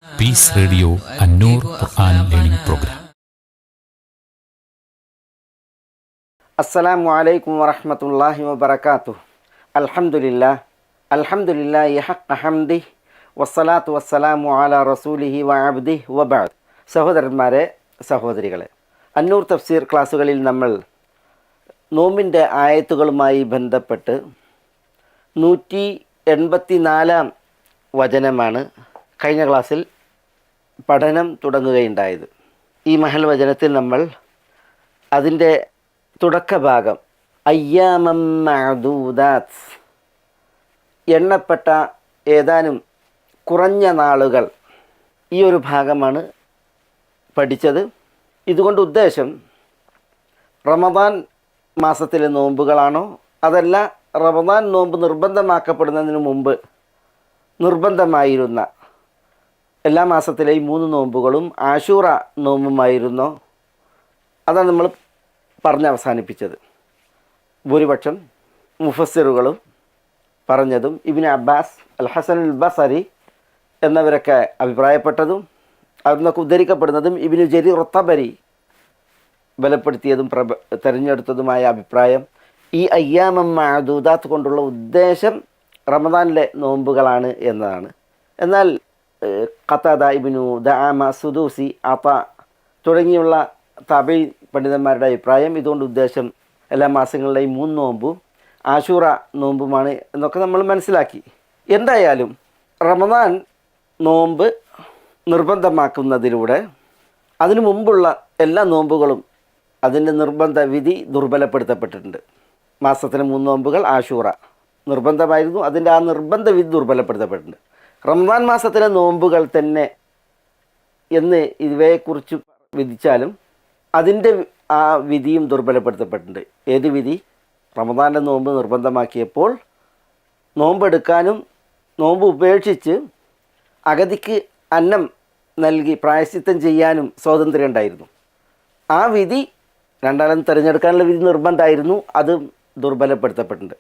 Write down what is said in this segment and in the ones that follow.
Piece radio അന്നൂർ ഖുർആൻ learning programme. അസ്സലാമു അലൈക്കും വറഹ്മത്തുള്ളാഹി വബറകാതുഹു. അൽഹംദുലില്ലാഹി ഹഖ്ഖ ഹംദിഹി വസ്സലാത്തു വസ്സലാമു അലാ റസൂലിഹി വഅബ്ദിഹി വബഅദ്. സഹോദരന്മാരെ, സഹോദരികളെ, അന്നൂർ തഫ്സീർ ക്ലാസ്സുകളിൽ നമ്മൾ നോമ്പിൻ്റെ ആയത്തുകളുമായി ബന്ധപ്പെട്ട് 184 വചനമാണ് കഴിഞ്ഞ ക്ലാസ്സിൽ പഠനം തുടങ്ങുകയുണ്ടായത്. ഈ മഹൽ വചനത്തിൽ നമ്മൾ അതിൻ്റെ തുടക്കഭാഗം അയ്യാമം മഅദൂദാത്ത്, എണ്ണപ്പെട്ട ഏതാനും കുറഞ്ഞ നാളുകൾ, ഈ ഒരു ഭാഗമാണ് പഠിച്ചത്. ഇതുകൊണ്ട് ഉദ്ദേശം റമദാൻ മാസത്തിലെ നോമ്പുകളാണോ അതല്ല റമദാൻ നോമ്പ് നിർബന്ധമാക്കപ്പെടുന്നതിന് മുമ്പ് നിർബന്ധമായിരുന്ന എല്ലാ മാസത്തിലെയും 3 നോമ്പുകളും ആശൂറ നോമ്പുമായിരുന്നോ, അതാണ് നമ്മൾ പറഞ്ഞ് അവസാനിപ്പിച്ചത്. ഭൂരിപക്ഷം മുഫസ്സിറുകളും പറഞ്ഞതും ഇബ്നു അബ്ബാസ്, അൽ ഹസനുൽ ബസരി എന്നിവരൊക്കെ അഭിപ്രായപ്പെട്ടതും അതിനൊക്കെ ഉദ്ധരിക്കപ്പെടുന്നതും ഇബ്നു ജരീർ തബരി ബലപ്പെടുത്തിയതും തിരഞ്ഞെടുത്തതുമായ അഭിപ്രായം ഈ അയ്യാമം മഅദൂദാത്ത് കൊണ്ടുള്ള ഉദ്ദേശം റമദാനിലെ നോമ്പുകളാണ് എന്നതാണ്. എന്നാൽ ഖതാദ, ഇബ്നു ദഅാമ, സുദൂസി, അത തുടങ്ങിയുള്ള തബഈ പണ്ഡിതന്മാരുടെ അഭിപ്രായം ഇതുകൊണ്ട് ഉദ്ദേശം എല്ലാ മാസങ്ങളിലെയും 3 നോമ്പും ആശൂറ നോമ്പുമാണ് എന്നൊക്കെ നമ്മൾ മനസ്സിലാക്കി. എന്തായാലും റമദാൻ നോമ്പ് നിർബന്ധമാക്കുന്നതിലൂടെ അതിനു മുമ്പുള്ള എല്ലാ നോമ്പുകളും അതിൻ്റെ നിർബന്ധ വിധി ദുർബലപ്പെടുത്തപ്പെട്ടിട്ടുണ്ട്. മാസത്തിലെ 3 നോമ്പുകൾ ആശൂറ നിർബന്ധമായിരുന്നു, അതിൻ്റെ ആ നിർബന്ധ വിധി ദുർബലപ്പെടുത്തപ്പെട്ടിട്ടുണ്ട്. റമദാൻ മാസത്തിലെ നോമ്പുകൾ തന്നെ എന്ന് ഇവയെക്കുറിച്ച് വിധിച്ചാലും അതിൻ്റെ ആ വിധിയും ദുർബലപ്പെടുത്തപ്പെട്ടിട്ടുണ്ട്. ഏത് വിധി? റമദാൻ്റെ നോമ്പ് നിർബന്ധമാക്കിയപ്പോൾ നോമ്പെടുക്കാനും നോമ്പ് ഉപേക്ഷിച്ച് അഗതിക്ക് അന്നം നൽകി പ്രായശ്ചിത്തം ചെയ്യാനും സ്വാതന്ത്ര്യം ഉണ്ടായിരുന്നു. ആ വിധി രണ്ടാളും തിരഞ്ഞെടുക്കാനുള്ള വിധി നിർബന്ധമായിരുന്നു, അത് ദുർബലപ്പെടുത്തപ്പെട്ടിട്ടുണ്ട്.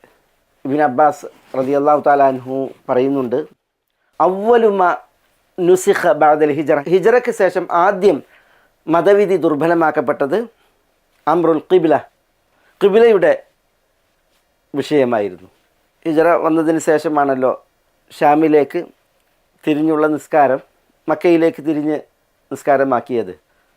ഇബ്നു അബ്ബാസ് റളിയല്ലാഹു തആല അൻഹു പറയുന്നുണ്ട്, അവ്വലുമ നുസിഖ ബഅദൽ ഹിജ്റ, ഹിജ്റയ്ക്ക് ശേഷം ആദ്യം മതവിധി ദുർബലമാക്കപ്പെട്ടത് അംറുൽ ഖിബ്ല, ഖിബ്ലയുടെ വിഷയമായിരുന്നു. ഹിജ്റ വന്നതിന് ശേഷമാണല്ലോ ഷാമിലേക്ക് തിരിഞ്ഞുള്ള നിസ്കാരം മക്കയിലേക്ക് തിരിഞ്ഞ് നിസ്കാരമാക്കിയത്.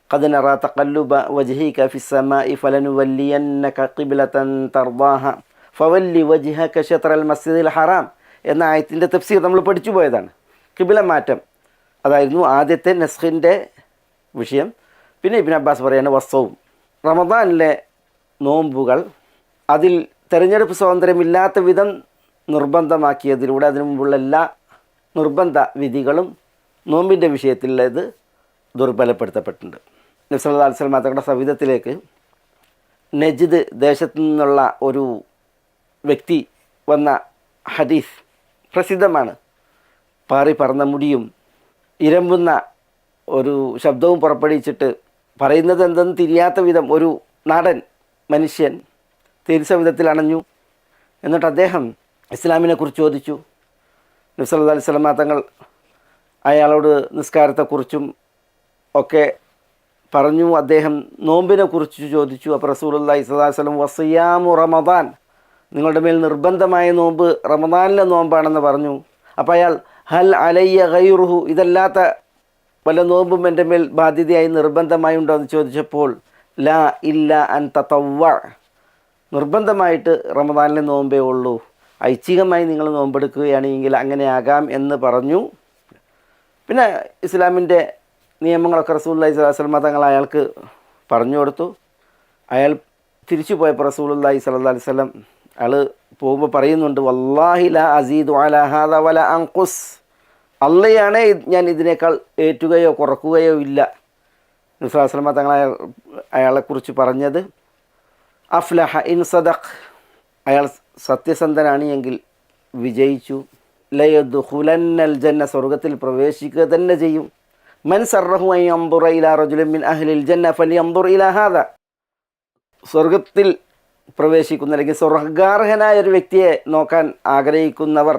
ഖദ് നറാ തഖല്ലുബ വജ്ഹിക ഫിസ്സമാഇ ഫലനുവല്ലിയന്നക ഖിബ്ലതൻ തർദാഹ ഫവല്ലി വജ്ഹക ശത്റൽ മസ്ജിദിൽ ഹറാം എന്ന ആയത്തിൻ്റെ തഫ്സീർ നമ്മൾ പഠിച്ചു പോയതാണ്. ഖിബ്ല മാറ്റം അതായിരുന്നു ആദ്യത്തെ നസ്ഖിൻ്റെ വിഷയം. പിന്നെ ഇബ്നു അബ്ബാസ് പറയാണ് വസ്സവും, റമദാനിലെ നോമ്പുകൾ അതിൽ തെരഞ്ഞെടുപ്പ് സ്വാതന്ത്ര്യമില്ലാത്ത വിധം നിർബന്ധമാക്കിയതിലൂടെ അതിനു മുമ്പുള്ള എല്ലാ നിർബന്ധ വിധികളും നോമ്പിൻ്റെ വിഷയത്തിലുള്ളത് ദുർബലപ്പെടുത്തപ്പെട്ടിട്ടുണ്ട്. നബി സല്ലല്ലാഹു അലൈഹി വസല്ലം തങ്ങളുടെ സവിധത്തിലേക്ക് നജ്ദ് ദേശത്തു നിന്നുള്ള ഒരു വ്യക്തി വന്ന ഹദീസ് പ്രസിദ്ധമാണ്. പാറി പറന്ന മുടിയും ഇരമ്പുന്ന ഒരു ശബ്ദവും പുറപ്പെടുവിച്ചിട്ട് പറയുന്നത് എന്തെന്ന് തിരിയാത്ത വിധം ഒരു നാടൻ മനുഷ്യൻ തിരിസവിധത്തിൽ അണഞ്ഞു. എന്നിട്ട് അദ്ദേഹം ഇസ്ലാമിനെക്കുറിച്ച് ചോദിച്ചു. നബി സല്ലല്ലാഹു അലൈഹി വസല്ലം തങ്ങൾ അയാളോട് നിസ്കാരത്തെക്കുറിച്ചും ഒക്കെ പറഞ്ഞു. അദ്ദേഹം നോമ്പിനെക്കുറിച്ച് ചോദിച്ചു. അപ്പോൾ റസൂലുള്ളാഹി സ്വല്ലല്ലാഹു അലൈഹി വസല്ലം വസിയാമു റമദാൻ, നിങ്ങളുടെ മേൽ നിർബന്ധമായ നോമ്പ് റമദാനിലെ നോമ്പാണെന്ന് പറഞ്ഞു. അപ്പോൾ അയാൾ ഹൽ അലയ്യ ഗൈറുഹു, ഇതല്ലാത്ത വല്ല നോമ്പും എൻ്റെ മേൽ ബാധ്യതയായി നിർബന്ധമായി ഉണ്ടോ എന്ന് ചോദിച്ചപ്പോൾ ലാ ഇല്ല അൻ തതവ്വ, നിർബന്ധമായിട്ട് റമദാനിലെ നോമ്പേ ഉള്ളൂ, ഐച്ഛികമായി നിങ്ങൾ നോമ്പെടുക്കുകയാണെങ്കിൽ അങ്ങനെ ആകാം എന്ന് പറഞ്ഞു. പിന്നെ ഇസ്ലാമിൻ്റെ നിയമങ്ങളൊക്കെ റസൂലുള്ളാഹി സ്വല്ലല്ലാഹു അലൈഹി വസല്ലം തങ്ങൾ അയാൾക്ക് പറഞ്ഞു കൊടുത്തു. അയാൾ തിരിച്ചു പോയപ്പോൾ റസൂലുള്ളാഹി സ്വല്ലല്ലാഹു അലൈഹി വസല്ലം അയാൾ പോകുമ്പോൾ പറയുന്നുണ്ട്, വല്ലാഹി ലാ അസീദു അലാ ഹാദാ വല അൻഖുസ്, അള്ളയാണ് ഞാൻ ഇതിനേക്കാൾ ഏറ്റുകയോ കുറക്കുകയോ ഇല്ല. നബി സ്വല്ലല്ലാഹു അലൈഹി വസല്ലം തങ്ങൾ അയാളെക്കുറിച്ച് പറഞ്ഞത് അഫ്ലഹ ഇൻ സദഖ്, അയാൾ സത്യസന്ധനാണ് എങ്കിൽ വിജയിച്ചു. ലയദ്ഖുലന്നൽ ജന്ന, സ്വർഗത്തിൽ പ്രവേശിക്കുക തന്നെ ചെയ്യും. മൻ സറഹു അൻ യൻദുറ ഇലാ റജുലിൻ മിൻ അഹ്ലിൽ ജന്ന ഫലിയൻദുർ ഇലാ ഹാദാ, സ്വർഗത്തിൽ പ്രവേശിക്കുന്ന അല്ലെങ്കിൽ സ്വർഗാർഹനായ ഒരു വ്യക്തിയെ നോക്കാൻ ആഗ്രഹിക്കുന്നവർ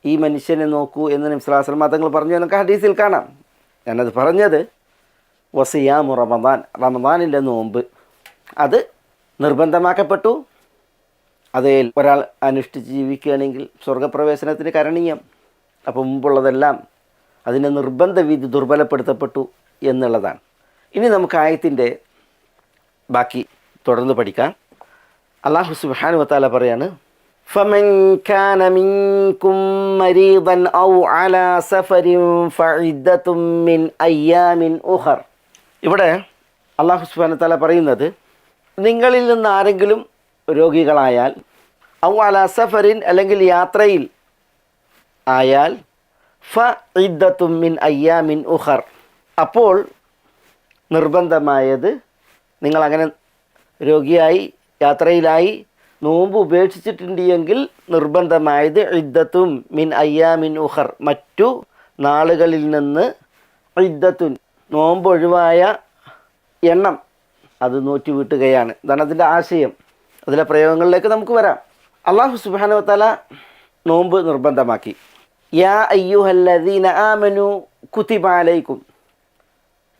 ഈ മനുഷ്യനെ നോക്കൂ എന്ന് നബി സ്വല്ലല്ലാഹു അലൈഹി വസല്ലം തങ്ങൾ പറഞ്ഞു എന്നൊക്കെ ഹദീസിൽ കാണാം. ഞാനത് പറഞ്ഞത് വസിയാമു റമദാൻ, റമദാനിലെ നോമ്പ് അത് നിർബന്ധമാക്കപ്പെട്ടു. അതിൽ ഒരാൾ അനുഷ്ഠിച്ച് ജീവിക്കുകയാണെങ്കിൽ സ്വർഗപ്രവേശനത്തിന് കരണീയം. അപ്പോൾ മുമ്പുള്ളതെല്ലാം അതിൻ്റെ നിർബന്ധ വിധി ദുർബലപ്പെടുത്തപ്പെട്ടു എന്നുള്ളതാണ്. ഇനി നമുക്ക് ആയത്തിൻ്റെ ബാക്കി തുടർന്ന് പഠിക്കാം. അല്ലാഹു സുബ്ഹാനഹു വ തആല പറയാണ്, ഫമൻ കാന മിൻകും മരീദൻ ഔ അലാ സഫരിൻ ഫഇദ്ദത്തും മിൻ അയ്യാമിൻ ഉഖർ. ഇവിടെ അല്ലാഹു സുബ്ഹാനഹു വ തആല പറയുന്നത്, നിങ്ങളിൽ നിന്ന് ആരെങ്കിലും രോഗികളായാൽ, ഔ അലാ സഫരിൻ അല്ലെങ്കിൽ യാത്രയിൽ ആയാൽ, ഫഇദ്ദത്തും മിൻ അയ്യാമിൻ ഉഖർ, അപ്പോൾ നിർബന്ധമായത് നിങ്ങളങ്ങനെ രോഗിയായി യാത്രയിലായി നോമ്പ് ഉപേക്ഷിച്ചിട്ടുണ്ട് എങ്കിൽ നിർബന്ധമായത് ഇദ്ദത്തും മിൻ അയ്യാമിൻ ഉഖർ, മറ്റു നാളുകളിൽ നിന്ന് ഇദ്ദത്തുൻ നോമ്പ് ഒഴിവായ എണ്ണം അത് നോറ്റി വീട്ടുകയാണ്. ഇതാണ് അതിൻ്റെ ആശയം. അതിലെ പ്രയോഗങ്ങളിലേക്ക് നമുക്ക് വരാം. അല്ലാഹു സുബ്ഹാനഹു വ തആല നോമ്പ് നിർബന്ധമാക്കി. യാ അയ്യുഹല്ലദീന ആമനു കുതിബ അലൈക്കും,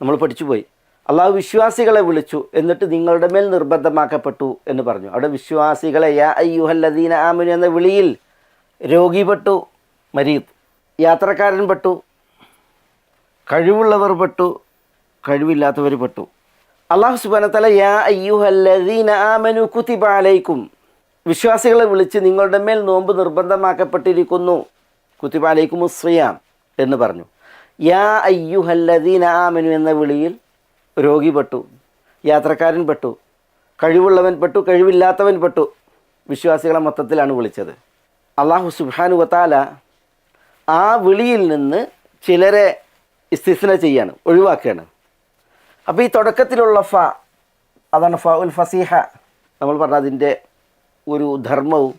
നമ്മൾ പഠിച്ചുപോയി. അള്ളാഹു വിശ്വാസികളെ വിളിച്ചു, എന്നിട്ട് നിങ്ങളുടെ മേൽ നിർബന്ധമാക്കപ്പെട്ടു എന്ന് പറഞ്ഞു. അവിടെ വിശ്വാസികളെ യാ അയ്യുഹല്ലദീന ആമനു എന്ന വിളിയിൽ രോഗി പെട്ടു, മരീദ് യാത്രക്കാരൻ പെട്ടു, കഴിവുള്ളവർ പെട്ടു, കഴിവില്ലാത്തവർ പെട്ടു. അല്ലാഹു സുബ്ഹാനഹു വ തആല യാ അയ്യുഹല്ലദീന ആമനു കുതിബ അലൈക്കും, വിശ്വാസികളെ വിളിച്ച് നിങ്ങളുടെ മേൽ നോമ്പ് നിർബന്ധമാക്കപ്പെട്ടിരിക്കുന്നു, കുതിബ അലൈക്കുമുസ് സിയാം എന്ന് പറഞ്ഞു. യാ അയ്യുഹല്ലദീന ആമനു എന്ന വിളിയിൽ രോഗി പെട്ടു, യാത്രക്കാരൻ പെട്ടു, കഴിവുള്ളവൻ പെട്ടു, കഴിവില്ലാത്തവൻ പെട്ടു. വിശ്വാസികളെ മൊത്തത്തിലാണ് വിളിച്ചത്. അല്ലാഹു സുബ്ഹാനഹു വ തആല ആ വിളിയിൽ നിന്ന് ചിലരെ ഇസ്തിസ്ന ചെയ്യാണ്, ഒഴിവാക്കുകയാണ്. അപ്പോൾ ഈ തുടക്കത്തിലുള്ള ഫ, അതാണ് ഫ ഉൽ ഫസീഹ. നമ്മൾ പറഞ്ഞ അതിൻ്റെ ഒരു ധർമ്മവും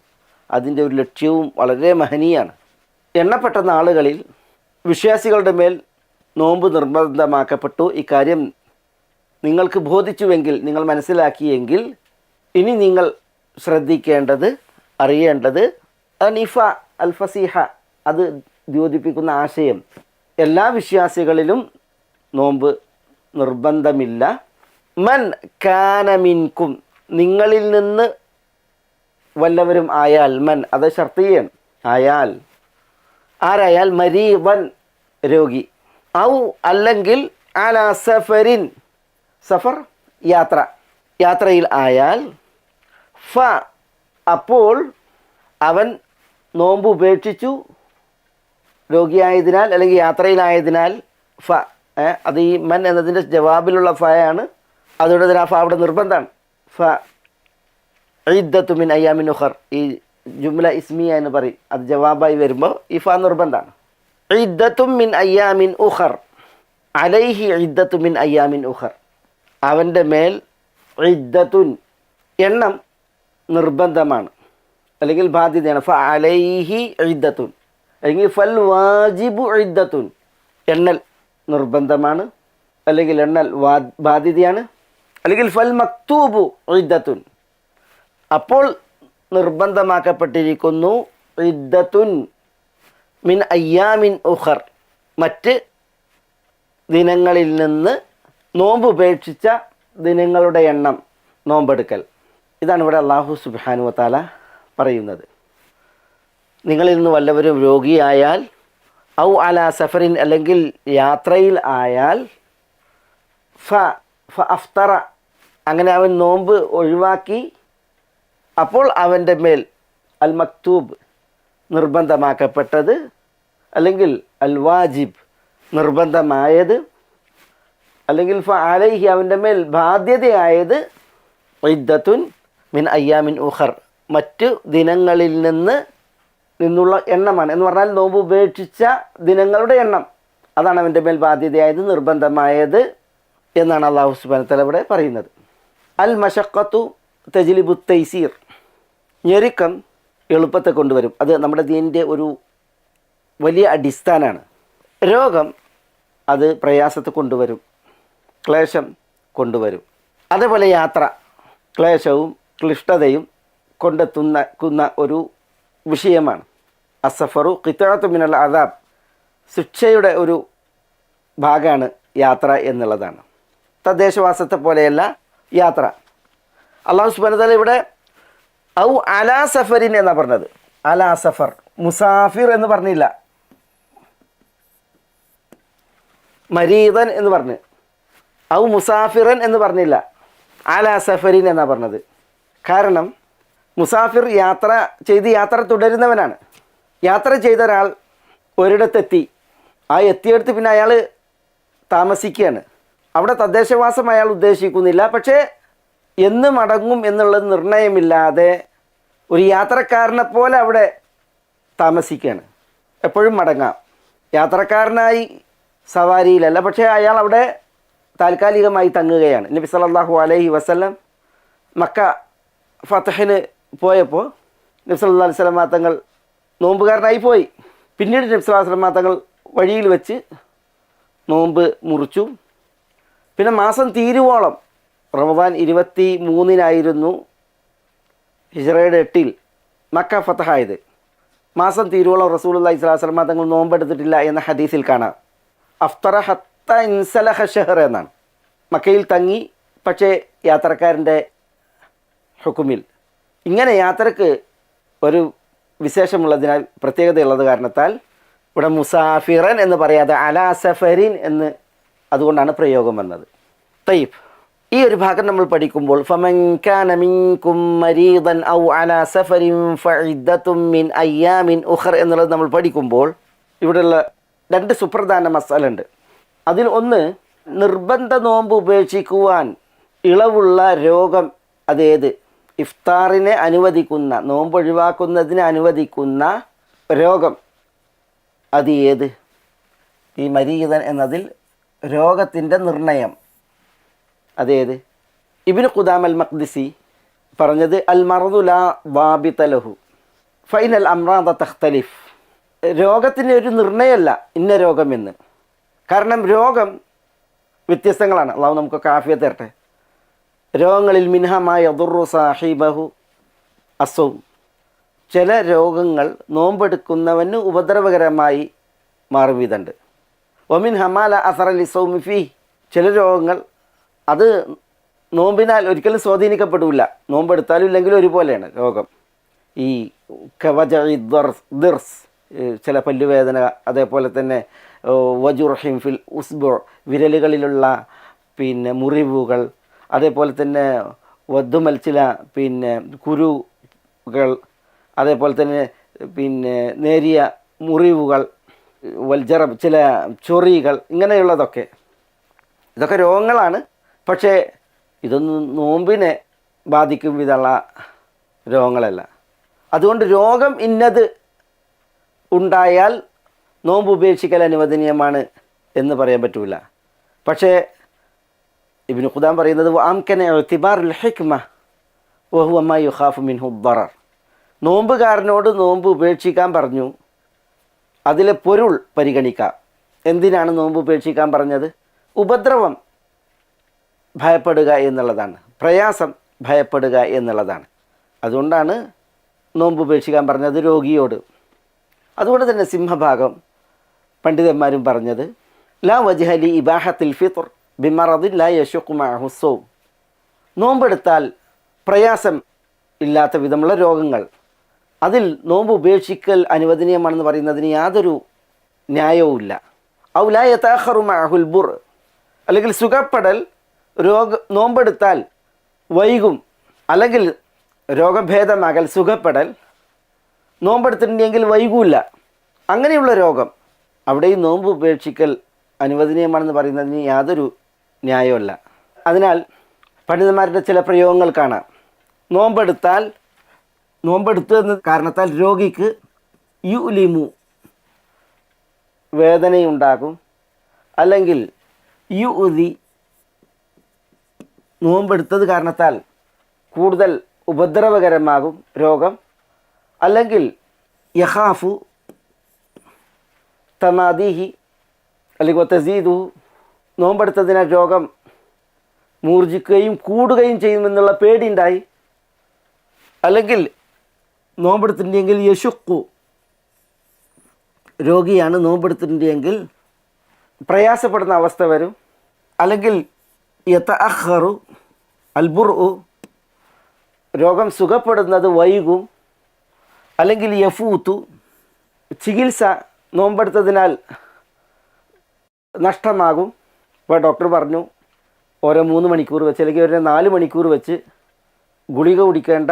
അതിൻ്റെ ഒരു ലക്ഷ്യവും വളരെ മഹനീയാണ്. എണ്ണപ്പെട്ട നാളുകളിൽ വിശ്വാസികളുടെ മേൽ നോമ്പ് നിർബന്ധമാക്കപ്പെട്ടു. ഇക്കാര്യം നിങ്ങൾക്ക് ബോധിച്ചുവെങ്കിൽ, നിങ്ങൾ മനസ്സിലാക്കിയെങ്കിൽ, ഇനി നിങ്ങൾ ശ്രദ്ധിക്കേണ്ടത്, അറിയേണ്ടത് നിഫ അൽ ഫസീഹ, അത് ദ്യോതിപ്പിക്കുന്ന ആശയം. എല്ലാ വിശ്വാസികളിലും നോമ്പ് നിർബന്ധമില്ല. മൻ കാന മിൻകും, നിങ്ങളിൽ നിന്ന് വല്ലവരും ആയാൽ, മൻ അത് ഷർത്തിയൻ ആയാൽ, ആരായാൽ, മരീവൻ രോഗി, ഔ അല്ലെങ്കിൽ അലാ സഫരിൻ, സഫർ യാത്ര, യാത്രയിൽ ആയാൽ, ഫ അപ്പോൾ അവൻ നോമ്പ് ഉപേക്ഷിച്ചു രോഗിയായതിനാൽ അല്ലെങ്കിൽ യാത്രയിലായതിനാൽ. ഫ അത് ഈ മൻ എന്നതിൻ്റെ ജവാബിലുള്ള ഫയാണ്. അതുകൊണ്ട് തന്നെ ആ ഫ അവിടെ നിർബന്ധമാണ്. ഫ ഇദ്ദത്തു മിൻ അയ്യാമിൻ ഉഖർ, ഈ ജുംല ഇസ്മിയ എന്ന് പറയും, അത് ജവാബായി വരുമ്പോൾ ഈ ഫ നിർബന്ധമാണ്. ഇദ്ദത്തും മിൻ അയ്യാമിൻ ഉഖർ, അലൈഹി ഇദ്ദത്തു മിൻ അയ്യാമിൻ ഉഖർ, അവൻ്റെ മേൽ ഇദ്ദത്തുൻ എണ്ണം നിർബന്ധമാണ് അല്ലെങ്കിൽ ബാധ്യതയാണ്. ഫ അലൈഹി ഇദ്ദത്തുൻ അല്ലെങ്കിൽ ഫൽ വാജിബു ഇദ്ദത്തുൻ, എണ്ണൽ നിർബന്ധമാണ് അല്ലെങ്കിൽ എണ്ണൽ ബാധ്യതയാണ്. അല്ലെങ്കിൽ ഫൽ മക്തൂബു ഇദ്ദത്തുൻ, അപ്പോൾ നിർബന്ധമാക്കപ്പെട്ടിരിക്കുന്നു ഇദ്ദത്തുൻ മിൻ അയ്യാമിൻ ഉഖർ, മറ്റ് ദിനങ്ങളിൽ നിന്ന് നോമ്പ് ഉപേക്ഷിച്ച ദിനങ്ങളുടെ എണ്ണം, നോമ്പെടുക്കൽ. ഇതാണ് ഇവിടെ അല്ലാഹു സുബ്ഹാനഹു വ തആല പറയുന്നത്. നിങ്ങളിൽ നിന്ന് വല്ലവരും രോഗിയായാൽ, ഔ അലാ സഫറിൻ അല്ലെങ്കിൽ യാത്രയിൽ ആയാൽ, ഫ അഫ്തറ അങ്ങനെ അവൻ നോമ്പ് ഒഴിവാക്കി, അപ്പോൾ അവൻ്റെ മേൽ അൽ മക്തൂബ് നിർബന്ധമാക്കപ്പെട്ടത് അല്ലെങ്കിൽ അൽ വാജിബ് നിർബന്ധമായത് അല്ലെങ്കിൽ ഫ അലൈഹി അവൻ്റെ മേൽ ബാധ്യതയായത് ഇദ്ദത്തുൻ മിൻ അയ്യാമിൻ ഉഖർ, മറ്റു ദിനങ്ങളിൽ നിന്നുള്ള എണ്ണമാണ്. എന്ന് പറഞ്ഞാൽ നോമ്പ് ഉപേക്ഷിച്ച ദിനങ്ങളുടെ എണ്ണം, അതാണ് അവൻ്റെ മേൽ ബാധ്യതയായത്, നിർബന്ധമായത് എന്നാണ് അല്ലാഹു സുബ്ഹാനഹു വ തആല ഇവിടെ പറയുന്നത്. അൽ മശഖത്തു തജ്ലിബു തൈസീർ, ഞെരുക്കം എളുപ്പത്തെ കൊണ്ടുവരും. അത് നമ്മുടെ ദീനിൻ്റെ ഒരു വലിയ അടിസ്ഥാനമാണ്. രോഗം അത് പ്രയാസത്തെ കൊണ്ടുവരും, ക്ലേശം കൊണ്ടുവരും. അതേപോലെ യാത്ര ക്ലേശവും ക്ലിഷ്ടതയും കൊണ്ടെത്തുന്ന ഒരു വിഷയമാണ്. അസഫറു ഖിത്അത്തു മിനൽ അദാബ്, ശിക്ഷയുടെ ഒരു ഭാഗമാണ് യാത്ര എന്നുള്ളതാണ്. തദ്ദേശവാസത്തെ പോലെയല്ല യാത്ര. അള്ളാഹു സുബ്ഹാനഹു വ തആല ഇവിടെ ഔ അലാ സഫറിൻ എന്നാണ് പറഞ്ഞത്. അലാ സഫർ, മുസാഫിർ എന്ന് പറഞ്ഞില്ല, മരീദൻ എന്ന് പറഞ്ഞ്, ഔ മുസാഫിറൻ എന്ന് പറഞ്ഞില്ല, അലാ സഫറിൻ എന്നാണ് പറഞ്ഞത്. കാരണം മുസാഫിർ യാത്ര തുടരുന്നവനാണ്. യാത്ര ചെയ്ത ഒരാൾ ഒരിടത്തെത്തി, ആ എത്തിയെടുത്ത് പിന്നെ അയാൾ താമസിക്കുകയാണ്. അവിടെ തദ്ദേശവാസം അയാൾ ഉദ്ദേശിക്കുന്നില്ല. പക്ഷേ എന്ന് മടങ്ങും എന്നുള്ളത് നിർണയമില്ലാതെ ഒരു യാത്രക്കാരനെ പോലെ അവിടെ താമസിക്കുകയാണ്. എപ്പോഴും മടങ്ങാം. യാത്രക്കാരനായി സവാരിയിലല്ല, പക്ഷേ അയാൾ അവിടെ താൽക്കാലികമായി തങ്ങുകയാണ്. നബി സല്ലല്ലാഹു അലൈഹി വസല്ലം മക്ക ഫതഹിന് പോയപ്പോൾ നബി സല്ലല്ലാഹു അലൈഹി വസല്ലം തങ്ങൾ നോമ്പുകാരനായി പോയി. പിന്നീട് നബി സല്ലല്ലാഹു അലൈഹി വസല്ലം തങ്ങൾ വഴിയിൽ വെച്ച് നോമ്പ് മുറിച്ചു. പിന്നെ മാസം തീരുവോളം, റമദാൻ 23-നായിരുന്നു ഹിജ്റയുടെ 8 മക്ക ഫതഹായത്. മാസം തീരുവോളം റസൂലുള്ളാഹി സ്വല്ലല്ലാഹു അലൈഹി വസല്ലം തങ്ങൾ നോമ്പെടുത്തിട്ടില്ല എന്ന ഹദീസിൽ കാണാം. അഫ്തറ ഹത്ത ഇൻസലഹ ഷഹർ എന്നാണ്. മക്കയിൽ തങ്ങി, പക്ഷേ യാത്രക്കാരൻ്റെ ഹുക്കുമിൽ. ഇങ്ങനെ യാത്രക്ക് ഒരു വിശേഷമുള്ളതിനാൽ, പ്രത്യേകതയുള്ളത് കാരണത്താൽ ഇവിടെ മുസാഫിറൻ എന്ന് പറയാതെ അലാ സഫരിൻ എന്ന് അതുകൊണ്ടാണ് പ്രയോഗം വന്നത്. തയ്യിബ്, ഈ ഒരു ഭാഗം നമ്മൾ പഠിക്കുമ്പോൾ ഫമൻ കാന മിൻകും മരീദൻ ഔ അലാ സഫരിൻ ഫഇദ്ദത്തും മിൻ അയ്യാമിൻ ഉഖർ എന്നുള്ളത് നമ്മൾ പഠിക്കുമ്പോൾ ഇവിടെയുള്ള 2 സുപ്രധാന മസാല ഉണ്ട്. അതിൽ ഒന്ന്, നിർബന്ധ നോമ്പ് ഉപേക്ഷിക്കുവാൻ ഇളവുള്ള രോഗം അതേത്? ഇഫ്താറിനെ അനുവദിക്കുന്ന, നോമ്പ് ഒഴിവാക്കുന്നതിനെ അനുവദിക്കുന്ന രോഗം അത് ഏത്? ഈ മരീദൻ എന്നതിൽ രോഗത്തിൻ്റെ നിർണയം അതേത്? ഇബ്നു ഖുദാമ അൽ മഖ്ദിസി പറഞ്ഞത് അൽ മർദു ലാ വാബിത ലഹു ഫൈനൽ അംറാദ തഖ്തലിഫ്. രോഗത്തിന് ഒരു നിർണയമല്ല ഇന്ന രോഗമെന്ന്. കാരണം രോഗം വ്യത്യസ്തങ്ങളാണ്. അള്ളാഹു നമുക്കൊക്കെ ആഫിയത്ത് തരട്ടെ. രോഗങ്ങളിൽ മിൻഹമാ യദുറു സാഹിബഹു അസൗം. ചില രോഗങ്ങൾ നോമ്പെടുക്കുന്നവന് ഉപദ്രവകരമായി മാറുവിധമുണ്ട്. ഒമിൻ ഹമാല അസറലി സൗമി ഫീ. ചില രോഗങ്ങൾ അത് നോമ്പിനാൽ ഒരിക്കലും സ്വാധീനിക്കപ്പെടില്ല. നോമ്പെടുത്താലും ഇല്ലെങ്കിലും ഒരുപോലെയാണ് രോഗം. ഈ ദിർസ്, ചില പല്ലുവേദന, അതേപോലെ തന്നെ വജുർഹിം ഫിൽ ഉസ്ബു, വിരലുകളിലുള്ള മുറിവുകൾ, അതേപോലെ തന്നെ വദ്ദുമൽ, ചില കുരുകൾ, അതേപോലെ തന്നെ നേരിയ മുറിവുകൾ, വൽജറബ്, ചില ചൊറികൾ, ഇങ്ങനെയുള്ളതൊക്കെ ഇതൊക്കെ രോഗങ്ങളാണ്. പക്ഷേ ഇതൊന്നും നോമ്പിനെ ബാധിക്കും വിധമുള്ള രോഗങ്ങളല്ല. അതുകൊണ്ട് രോഗം ഇന്നത് ഉണ്ടായാൽ നോമ്പ് ഉപേക്ഷിക്കൽ അനുവദനീയമാണ് എന്ന് പറയാൻ പറ്റില്ല. പക്ഷേ ഇബ്നു ഖുദാം പറയുന്നത് അംകന ഇഅ്തിബാറുൽ ഹിക്മ വഹുവ മാ യുഖാഫു മിൻഹു ദറർ. നോമ്പുകാരനോട് നോമ്പ് ഉപേക്ഷിക്കാൻ പറഞ്ഞു, അതിലെ പൊരുൾ പരിഗണിക്കാം. എന്തിനാണ് നോമ്പ് ഉപേക്ഷിക്കാൻ പറഞ്ഞത്? ഉപദ്രവം ഭയപ്പെടുക എന്നുള്ളതാണ്, പ്രയാസം ഭയപ്പെടുക എന്നുള്ളതാണ്. അതുകൊണ്ടാണ് നോമ്പ് ഉപേക്ഷിക്കാൻ പറഞ്ഞത് രോഗിയോട്. അതുകൊണ്ട് തന്നെ സിംഹഭാഗം പണ്ഡിതന്മാരും പറഞ്ഞത് ലാ വജ്ഹലി ഇബാഹത്തിൽ ഫിത്ർ ബിമറദിൻ ലാ യശുഖു മഅഹു സൗം. നോമ്പെടുത്താൽ പ്രയാസം ഇല്ലാത്ത വിധമുള്ള രോഗങ്ങൾ, അതിൽ നോമ്പ് ഉപേക്ഷിക്കൽ അനുവദനീയമാണെന്ന് പറയുന്നതിന് യാതൊരു ന്യായവുമില്ല. ഔ ലാ യതഅഖറു മഅഹുൽ ബുർ, അല്ലെങ്കിൽ സുഖപ്പെടൽ നോമ്പെടുത്താൽ വൈകും, അല്ലെങ്കിൽ രോഗഭേദമാകൽ സുഖപ്പെടൽ നോമ്പെടുത്തിട്ടുണ്ടെങ്കിൽ വൈകൂല, അങ്ങനെയുള്ള രോഗം, അവിടെയും നോമ്പ് ഉപേക്ഷിക്കൽ അനുവദനീയമാണെന്ന് പറയുന്നതിന് യാതൊരു ന്യായമല്ല. അതിനാൽ പണ്ഡിതന്മാരുടെ ചില പ്രയോഗങ്ങൾ കാണാം. നോമ്പെടുത്തു എന്ന കാരണത്താൽ രോഗിക്ക് യുലിമു, വേദനയുണ്ടാകും, അല്ലെങ്കിൽ യുഉദി, നോമ്പെടുത്തത് കാരണത്താൽ കൂടുതൽ ഉപദ്രവകരമാകും രോഗം, അല്ലെങ്കിൽ യഖാഫു തമാദീഹി, അല്ലെങ്കിൽ തസീദു, നോമ്പെടുത്തതിനാൽ രോഗം മൂർജിക്കുകയും കൂടുകയും ചെയ്യുമെന്നുള്ള പേടിയുണ്ടായി, അല്ലെങ്കിൽ നോമ്പെടുത്തിട്ടുണ്ടെങ്കിൽ യശുക്കു, രോഗിയാണ്, നോമ്പെടുത്തിട്ടുണ്ടെങ്കിൽ പ്രയാസപ്പെടുന്ന അവസ്ഥ വരും. അല്ലെങ്കിൽ യതഅഖറു അൽബുർഉ, രോഗം സുഖപ്പെടുന്നത് വൈകും. അല്ലെങ്കിൽ യഫൂത്തു, ചികിത്സ നോമ്പെടുത്തതിനാൽ നഷ്ടമാകും. ഇപ്പോൾ ഡോക്ടർ പറഞ്ഞു ഓരോ 3 മണിക്കൂർ വെച്ച് അല്ലെങ്കിൽ ഓരോ 4 മണിക്കൂർ വെച്ച് ഗുളിക കുടിക്കേണ്ട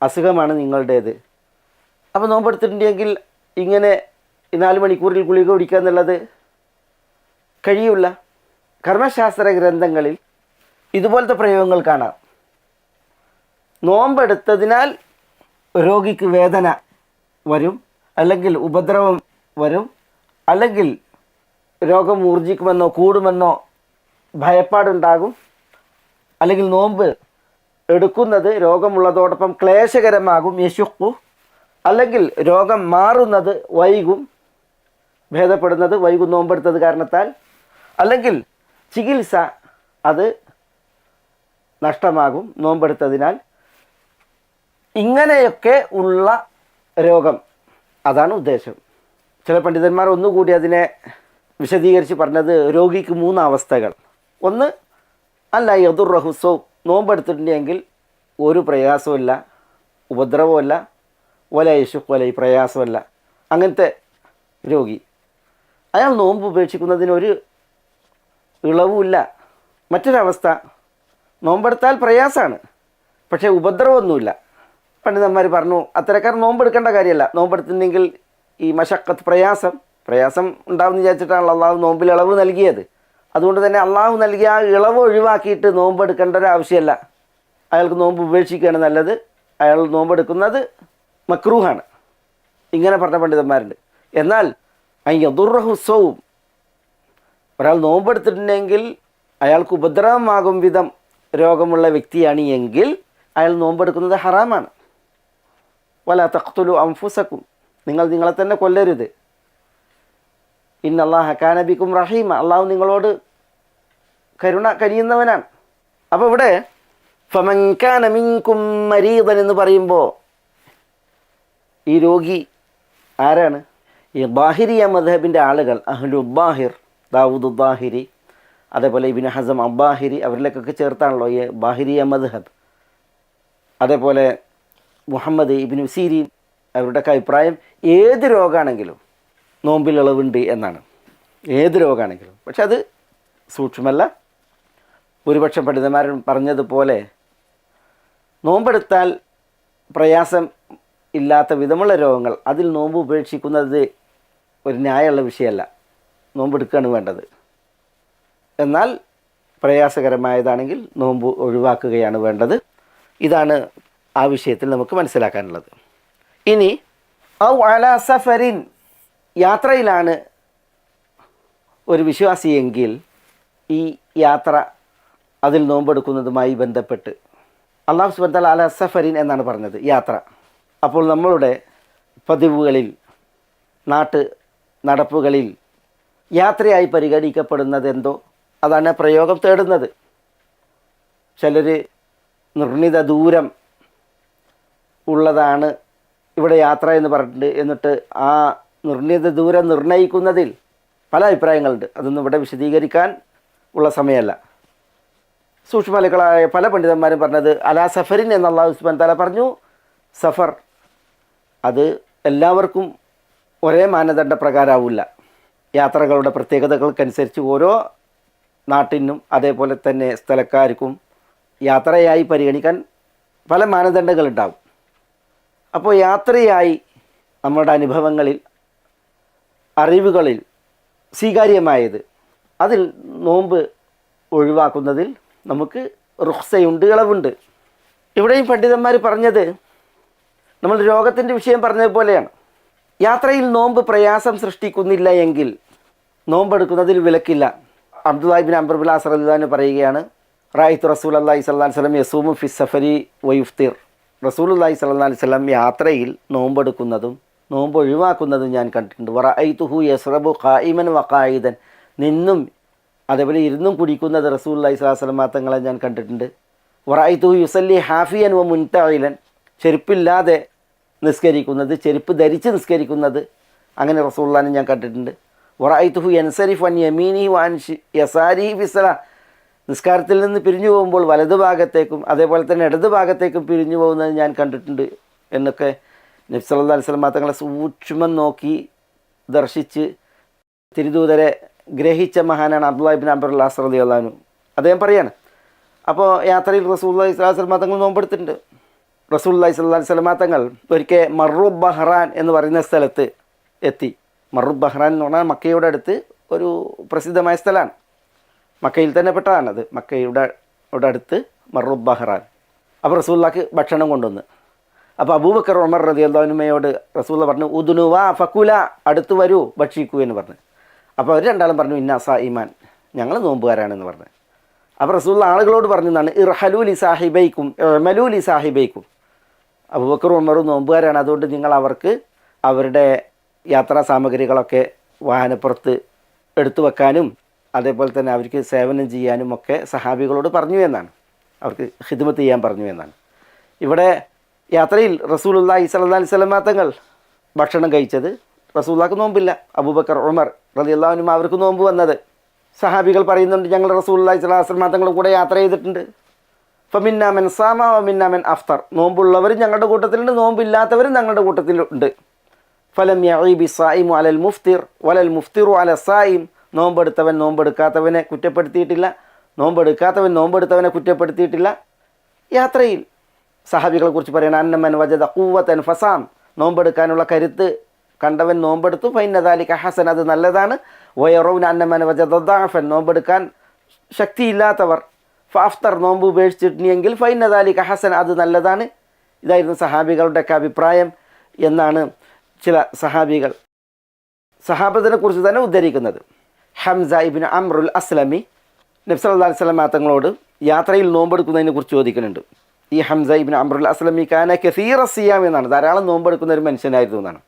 അസുഖമാണ് നിങ്ങളുടേത്. അപ്പോൾ നോമ്പെടുത്തിട്ടുണ്ടെങ്കിൽ ഇങ്ങനെ 4 മണിക്കൂറിൽ ഗുളിക കുടിക്കുക എന്നുള്ളത് കഴിയില്ല. കർമ്മശാസ്ത്ര ഗ്രന്ഥങ്ങളിൽ ഇതുപോലത്തെ പ്രയോഗങ്ങൾ കാണാം. നോമ്പെടുത്തതിനാൽ രോഗിക്ക് വേദന വരും, അല്ലെങ്കിൽ ഉപദ്രവം വരും, അല്ലെങ്കിൽ രോഗം ഊർജിക്കുമെന്നോ കൂടുമെന്നോ ഭയപ്പാടുണ്ടാകും, അല്ലെങ്കിൽ നോമ്പ് എടുക്കുന്നത് രോഗമുള്ളതോടൊപ്പം ക്ലേശകരമാകും, യശുക്കു, അല്ലെങ്കിൽ രോഗം മാറുന്നത് വൈകും, ഭേദപ്പെടുന്നത് വൈകും നോമ്പെടുത്തത് കാരണത്താൽ, അല്ലെങ്കിൽ ചികിത്സ അത് നഷ്ടമാകും നോമ്പെടുത്തതിനാൽ. ഇങ്ങനെയൊക്കെ ഉള്ള രോഗം, അതാണ് ഉദ്ദേശം. ചില പണ്ഡിതന്മാർ ഒന്നുകൂടി അതിനെ വിശദീകരിച്ച് പറഞ്ഞത് രോഗിക്ക് 3 അവസ്ഥകൾ. ഒന്ന്, അല്ല യദുറഹുസോ, നോമ്പെടുത്തിട്ടുണ്ടെങ്കിൽ ഒരു പ്രയാസമില്ല, ഉപദ്രവമല്ല, വല യശുക്ക് ഈ പ്രയാസമല്ല, അങ്ങനത്തെ രോഗി. അയാൾ നോമ്പ് ഉപേക്ഷിക്കുന്നതിനൊരു ഇളവുമില്ല. മറ്റൊരവസ്ഥ, നോമ്പെടുത്താൽ പ്രയാസമാണ് പക്ഷേ ഉപദ്രവമൊന്നുമില്ല. പണ്ഡിതന്മാർ പറഞ്ഞു അത്തരക്കാർ നോമ്പെടുക്കേണ്ട കാര്യമല്ല. നോമ്പെടുത്തിട്ടുണ്ടെങ്കിൽ ഈ മശക്കത്ത് പ്രയാസം ഉണ്ടാവുമെന്ന് വിചാരിച്ചിട്ടാണല്ലോ അള്ളാഹു നോമ്പിൽ ഇളവ് നൽകിയത്. അതുകൊണ്ട് തന്നെ അള്ളാഹു നൽകിയ ആ ഇളവ് ഒഴിവാക്കിയിട്ട് നോമ്പെടുക്കേണ്ട ഒരു ആവശ്യമല്ല. അയാൾക്ക് നോമ്പ് ഉപേക്ഷിക്കുകയാണ് നല്ലത്. അയാൾ നോമ്പെടുക്കുന്നത് മക്രൂഹാണ്. ഇങ്ങനെ പറഞ്ഞ പണ്ഡിതന്മാരുണ്ട്. എന്നാൽ യദുർറഹുസവും, ഒരാൾ നോമ്പെടുത്തിട്ടുണ്ടെങ്കിൽ അയാൾക്ക് ഉപദ്രവമാകും വിധം രോഗമുള്ള വ്യക്തിയാണ് എങ്കിൽ അയാൾ നോമ്പെടുക്കുന്നത് ഹറാമാണ്. വല തഖ്തുലു അൻഫുസക്കും, നിങ്ങൾ നിങ്ങളെ തന്നെ കൊല്ലരുത്. ഇന്നല്ലാഹ കാന ബിക്കും റഹീമ, അള്ളാഹു നിങ്ങളോട് കരുണ കനിയുന്നവനാണ്. അപ്പോൾ ഇവിടെ ഫമൻ കാന മിൻകും മരീദൻ എന്ന് പറയുമ്പോൾ ഈ രോഗി ആരാണ്? ഈ ബാഹിരിയ മദ്ഹബിൻ്റെ ആളുകൾ, അഹ്ലുദ്ദാഹിർ, ദാവൂദ് ദാഹിരി, അതേപോലെ ഇബ്നു ഹസം അബ്ബാഹിരി, അവരിലേക്കൊക്കെ ചേർത്താണല്ലോ ഈ ബാഹിരിയ മദ്ഹബ്. അതേപോലെ മുഹമ്മദ് ഇബ്നു സീരീൻ, അവരുടെയൊക്കെ അഭിപ്രായം ഏത് രോഗമാണെങ്കിലും നോമ്പിൽ ഇളവുണ്ട് എന്നാണ്. ഏത് രോഗമാണെങ്കിലും. പക്ഷെ അത് സൂക്ഷ്മമല്ല. ഭൂരിപക്ഷം പണ്ഡിതന്മാരും പറഞ്ഞതുപോലെ നോമ്പെടുത്താൽ പ്രയാസം ഇല്ലാത്ത വിധമുള്ള രോഗങ്ങൾ, അതിൽ നോമ്പ് ഉപേക്ഷിക്കുന്നത് ഒരു ന്യായമുള്ള വിഷയമല്ല. നോമ്പെടുക്കുകയാണ് വേണ്ടത്. എന്നാൽ പ്രയാസകരമായതാണെങ്കിൽ നോമ്പ് ഒഴിവാക്കുകയാണ് വേണ്ടത്. ഇതാണ് ആ വിഷയത്തിൽ നമുക്ക് മനസ്സിലാക്കാനുള്ളത്. ഇനി ഔ അലാ സഫരിൻ, യാത്രയിലാണ് ഒരു വിശ്വാസിയെങ്കിൽ ഈ യാത്ര അതിൽ നോമ്പെടുക്കുന്നതുമായി ബന്ധപ്പെട്ട് അല്ലാഹു സുബ്ഹാനഹു വ തആല അലാ സഫരിൻ എന്നാണ് പറഞ്ഞത്, യാത്ര. അപ്പോൾ നമ്മളുടെ പതിവുകളിൽ, നാട്ട് നടപ്പുകളിൽ യാത്രയായി പരിഗണിക്കപ്പെടുന്നത് എന്തോ അതാണ് പ്രയോഗം തേടുന്നത്. ചിലർ നിർണിത ദൂരം ഉള്ളതാണ് ഇവിടെ യാത്ര എന്ന് പറഞ്ഞിട്ട്, എന്നിട്ട് ആ നിർണിത ദൂരം നിർണ്ണയിക്കുന്നതിൽ പല അഭിപ്രായങ്ങളുണ്ട്. അതൊന്നും ഇവിടെ വിശദീകരിക്കാൻ ഉള്ള സമയമല്ല. സൂക്ഷ്മലക്കളായ പല പണ്ഡിതന്മാരും പറഞ്ഞത് അലാ സഫറിൻ എന്ന് അല്ലാഹു സുബ്ഹാനഹു വ തആല പറഞ്ഞു. സഫർ അത് എല്ലാവർക്കും ഒരേ മാനദണ്ഡ പ്രകാരമാവില്ല. യാത്രകളുടെ പ്രത്യേകതകൾക്കനുസരിച്ച് ഓരോ നാട്ടിനും അതേപോലെ തന്നെ സ്ഥലക്കാർക്കും യാത്രയായി പരിഗണിക്കാൻ പല മാനദണ്ഡങ്ങളുണ്ടാവും. അപ്പോൾ യാത്രയായി നമ്മുടെ അനുഭവങ്ങളിൽ, അറിവുകളിൽ സ്വീകാര്യമായത്, അതിൽ നോമ്പ് ഒഴിവാക്കുന്നതിൽ നമുക്ക് റുഖ്സയുണ്ട്, ഇളവുണ്ട്. ഇവിടെയും പണ്ഡിതന്മാർ പറഞ്ഞത് നമ്മൾ രോഗത്തിൻ്റെ വിഷയം പറഞ്ഞതുപോലെയാണ്. യാത്രയിൽ നോമ്പ് പ്രയാസം സൃഷ്ടിക്കുന്നില്ല എങ്കിൽ നോമ്പെടുക്കുന്നതിൽ വിലക്കില്ല. അബ്ദുല്ലാഹി ഇബ്നു അംർ ഇബ്നു ആസ് റളിയല്ലാഹു അൻഹു പറയുകയാണ്, റഅയ്തു റസൂലല്ലാഹി സ്വല്ലല്ലാഹു അലൈഹി വസല്ലം യസൂമു ഫി സഫരി വയുഫ്തിർ. റസൂലുള്ളാഹി സ്വല്ലല്ലാഹു അലൈഹി വസല്ലം യാത്രയിൽ നോമ്പെടുക്കുന്നതും നോമ്പ് ഒഴിവാക്കുന്നതും ഞാൻ കണ്ടിട്ടുണ്ട്. വറഅയ്തുഹു യസ്റബു ഖായിമൻ വഖായിദൻ, നിന്നും അതേപോലെ ഇരുന്നും കുടിക്കുന്നത് റസൂലുള്ളാഹി സ്വല്ലല്ലാഹു അലൈഹി വസല്ലം തങ്ങളെ ഞാൻ കണ്ടിട്ടുണ്ട്. വറഅയ്തുഹു യുസല്ലി ഹാഫിയൻ വ മുൻതഇലൻ, ചെരുപ്പില്ലാതെ നിസ്കരിക്കുന്നത്, ചെരുപ്പ് ധരിച്ച് നിസ്കരിക്കുന്നത്, അങ്ങനെ റസൂലുള്ളാഹിനെ ഞാൻ കണ്ടിട്ടുണ്ട്. വറഅയ്തുഹു യൻസരിഫു അൻ യമീനിഹി വഅൻ യസാരിഹി ഫിസ്സലാ, നിസ്കാരത്തിൽ നിന്ന് പിരിഞ്ഞു പോകുമ്പോൾ വലതുഭാഗത്തേക്കും അതേപോലെ തന്നെ ഇടതുഭാഗത്തേക്കും പിരിഞ്ഞു പോകുന്നത് ഞാൻ കണ്ടിട്ടുണ്ട് എന്നൊക്കെ നബി സല്ലല്ലാഹു അലൈഹി വസല്ലം തങ്ങളെ സൂക്ഷ്മം നോക്കി ദർശിച്ച് തിരുദൂതരെ ഗ്രഹിച്ച മഹാനാണ് അബ്ദുല്ലാഹി ഇബ്നു അംർ അൽ-ആസ് റളിയല്ലാഹു അൻഹു. അദ്ദേഹം പറയാണ്, അപ്പോൾ യാത്രയിൽ റസൂലുള്ളാഹി സ്വല്ലല്ലാഹു അലൈഹി വസല്ലം തങ്ങൾ നോമ്പെടുത്തിട്ടുണ്ട്. റസൂലുള്ളാഹി സ്വല്ലല്ലാഹു അലൈഹി വസല്ലം തങ്ങൾ ഒരിക്കൽ മർറു ബഹ്റാൻ എന്ന് പറയുന്ന സ്ഥലത്ത് എത്തി. മർറു ബഹ്റാൻ എന്ന് പറഞ്ഞാൽ മക്കയുടെ അടുത്ത് ഒരു പ്രസിദ്ധമായ സ്ഥലമാണ്, മക്കയിൽ തന്നെ പെട്ടതാണത്. മക്കയുടെ അടുത്ത് മർറു ബഹ്റാൻ. അപ്പോൾ റസൂലുള്ളാഹിക്ക് ഭക്ഷണം കൊണ്ടുവന്ന്. അപ്പോൾ അബൂബക്കർ ഉമർ റളിയല്ലാഹു അൻഹുമയോട് റസൂലുള്ള പറഞ്ഞു, ഉദ്നുവാ ഫകുല, അടുത്ത് വരൂ ഭക്ഷിക്കൂ എന്ന് പറഞ്ഞു. അപ്പോൾ അവർ രണ്ടാളും പറഞ്ഞു, ഇന്ന സായിമാൻ, ഞങ്ങൾ നോമ്പുകാരാണെന്ന് പറഞ്ഞു. അപ്പോൾ റസൂലുള്ള ആളുകളോട് പറഞ്ഞതാണ്, ഇർഹലൂ ലി സാഹിബൈക്കും ഇഅ്മലൂ ലി സാഹിബൈക്കും, അബൂബക്കർ ഉമറും നോമ്പുകാരാണ്, അതുകൊണ്ട് നിങ്ങൾ അവർക്ക് അവരുടെ യാത്രാ സാമഗ്രികളൊക്കെ വാഹനപ്പുറത്ത് എടുത്തു വെക്കാനും അതേപോലെ തന്നെ അവർക്ക് സേവനം ചെയ്യാനും ഒക്കെ സഹാബികളോട് പറഞ്ഞു എന്നാണ്, അവർക്ക് ഖിദ്മത്ത് ചെയ്യാൻ പറഞ്ഞു എന്നാണ്. ഇവിടെ യാത്രയിൽ റസൂലുള്ളാഹി സ്വല്ലല്ലാഹു അലൈഹി വസല്ലം തങ്ങൾ ഭക്ഷണം കഴിച്ചത്, റസൂലുള്ളാഹിക്ക് നോമ്പില്ല, അബൂബക്കർ ഉമർ റളിയല്ലാഹു അൻഹു അവർക്ക് നോമ്പ് വന്നത്. സഹാബികൾ പറയുന്നുണ്ട്, ഞങ്ങൾ റസൂലുള്ളാഹി സ്വല്ലല്ലാഹു അലൈഹി വസല്ലം തങ്ങളുടെ കൂടെ യാത്ര ചെയ്തിട്ടുണ്ട്. ഫമിന്നാ മൻ സാമ വമിന്നാ മൻ അഫ്തർ, നോമ്പുള്ളവരും ഞങ്ങളുടെ കൂട്ടത്തിലുണ്ട്, നോമ്പില്ലാത്തവരും ഞങ്ങളുടെ കൂട്ടത്തിലുണ്ട്. ഫലം യഈബി സായിമു അലൽ മുഫ്തിർ വലൽ മുഫ്തിറു അല സായിം, നോമ്പെടുത്തവൻ നോമ്പെടുക്കാത്തവനെ കുറ്റപ്പെടുത്തിയിട്ടില്ല, നോമ്പെടുക്കാത്തവൻ നോമ്പെടുത്തവനെ കുറ്റപ്പെടുത്തിയിട്ടില്ല. യാത്രയിൽ സഹാബികളെ കുറിച്ച് പറയണം, അന്നമൻ വജദ ഖുവ്വതൻ ഫസാം, നോമ്പെടുക്കാനുള്ള കരുത്ത് കണ്ടവൻ നോമ്പെടുത്തു, ഫൈന ദാലിക ഹസൻ, അത് നല്ലതാണ്. വയറൗന അന്നമൻ വജദ ദഅഫൻ, നോമ്പെടുക്കാൻ ശക്തിയില്ലാത്തവർ ഫാഫ്തർ, നോമ്പ് ഉപേക്ഷിച്ചിട്ടുണ്ടെങ്കിൽ ഫൈന ദാലിക ഹസൻ, അത് നല്ലതാണ്. ഇതായിരുന്നു സഹാബികളുടെയൊക്കെ അഭിപ്രായം എന്നാണ് ചില സഹാബികൾ സഹാബത്തിനെ കുറിച്ച് തന്നെ ഉദ്ധരിക്കുന്നത്. ഹംസ ഇബ്നു അംറുൽ അസ്ലമി നബി സല്ലല്ലാഹു അലൈഹി വസല്ലം തങ്ങളോട് യാത്രയിൽ നോമ്പെടുക്കുന്നതിനെ കുറിച്ച് ചോദിക്കുന്നുണ്ട്. ഈ ഹംസ ഇബ്നു അംറുൽ അസ്ലമി കാന കസീറ സിയാം എന്നാണ്, ധാരാളം നോമ്പെടുക്കുന്ന ഒരു മനുഷ്യനായിരുന്നു എന്നാണ്.